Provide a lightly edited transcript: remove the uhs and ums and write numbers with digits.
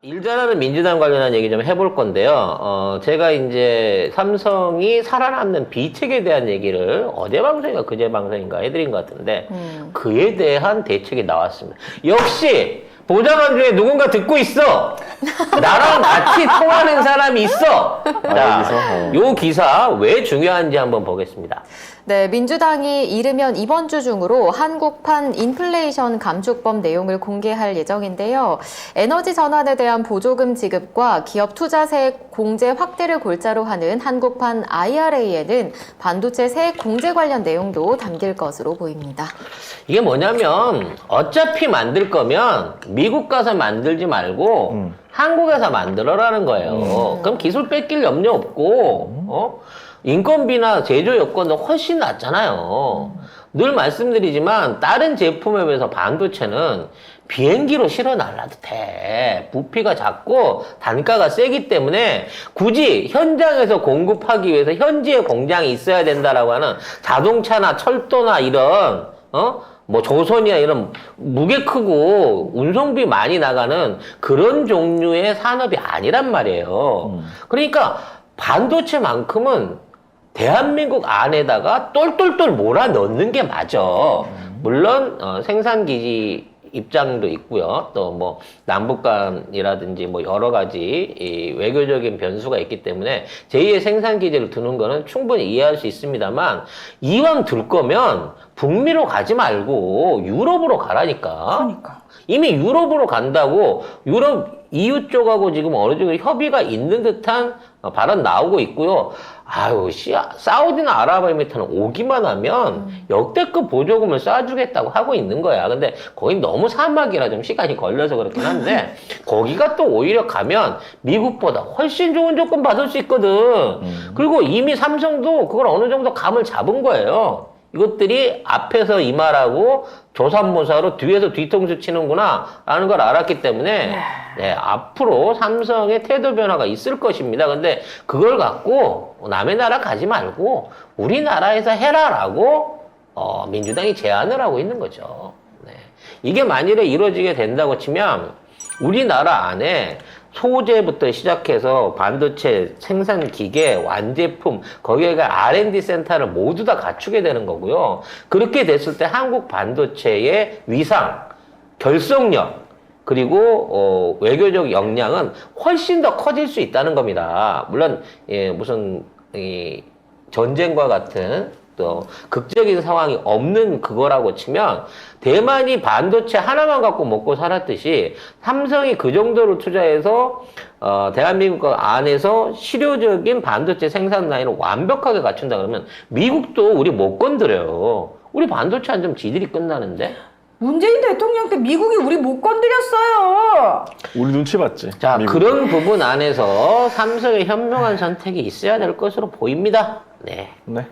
일 잘하는 민주당 관련한 얘기 좀 해볼 건데요. 제가 이제 삼성이 살아남는 비책에 대한 얘기를 어제 방송인가 그제 방송인가 해드린 것 같은데 그에 대한 대책이 나왔습니다. 역시 보좌관 중에 누군가 듣고 있어. 나랑 같이 통하는 사람이 있어. 자, 요 기사 왜 중요한지 한번 보겠습니다. 네, 민주당이 이르면 이번 주 중으로 한국판 인플레이션 감축법 내용을 공개할 예정인데요. 에너지 전환에 대한 보조금 지급과 기업 투자세 공제 확대를 골자로 하는 한국판 IRA에는 반도체 세액 공제 관련 내용도 담길 것으로 보입니다. 이게 뭐냐면 어차피 만들 거면 미국 가서 만들지 말고 한국에서 만들어라는 거예요. 그럼 기술 뺏길 염려 없고 인건비나 제조 여건도 훨씬 낫잖아요. 늘 말씀드리지만 다른 제품에 비해서 반도체는 비행기로 실어 날라도 돼. 부피가 작고 단가가 세기 때문에 굳이 현장에서 공급하기 위해서 현지에 공장이 있어야 된다라고 하는 자동차나 철도나 이런 뭐 조선이나 이런 무게 크고 운송비 많이 나가는 그런 종류의 산업이 아니란 말이에요. 그러니까 반도체만큼은 대한민국 안에다가 똘똘똘 몰아 넣는 게 맞아. 물론 생산기지 입장도 있고요. 또 뭐 남북 간이라든지 뭐 여러 가지 이 외교적인 변수가 있기 때문에 제2의 생산기지를 두는 거는 충분히 이해할 수 있습니다만 이왕 둘 거면 북미로 가지 말고 유럽으로 가라니까. 그러니까. 이미 유럽으로 간다고 유럽 EU 쪽하고 지금 어느 정도 협의가 있는 듯한 발언 나오고 있고요. 아유, 사우디나 아랍에미리트는 오기만 하면 역대급 보조금을 쏴주겠다고 하고 있는 거야. 근데 거기 너무 사막이라 좀 시간이 걸려서 그렇긴 한데 거기가 또 오히려 가면 미국보다 훨씬 좋은 조건 받을 수 있거든. 그리고 이미 삼성도 그걸 어느 정도 감을 잡은 거예요. 이것들이 앞에서 이 말하고 조삼모사로 뒤에서 뒤통수 치는구나 라는 걸 알았기 때문에 네, 앞으로 삼성의 태도 변화가 있을 것입니다. 근데 그걸 갖고 남의 나라 가지 말고 우리나라에서 해라라고 민주당이 제안을 하고 있는 거죠. 네. 이게 만일에 이루어지게 된다고 치면 우리나라 안에 소재부터 시작해서 반도체 생산 기계, 완제품, 거기에가 R&D 센터를 모두 다 갖추게 되는 거고요. 그렇게 됐을 때 한국 반도체의 위상, 결속력, 그리고 외교적 역량은 훨씬 더 커질 수 있다는 겁니다. 물론 무슨 전쟁과 같은 또 극적인 상황이 없는 그거라고 치면 대만이 반도체 하나만 갖고 먹고 살았듯이 삼성이 그 정도로 투자해서 대한민국 안에서 실효적인 반도체 생산 라인을 완벽하게 갖춘다 그러면 미국도 우리 못 건드려요. 우리 반도체 안 좀 지들이 끝나는데. 문재인 대통령 때 미국이 우리 못 건드렸어요. 우리 눈치 봤지. 자, 미국. 그런 부분 안에서 삼성의 현명한 선택이 있어야 될 것으로 보입니다. 네. 네.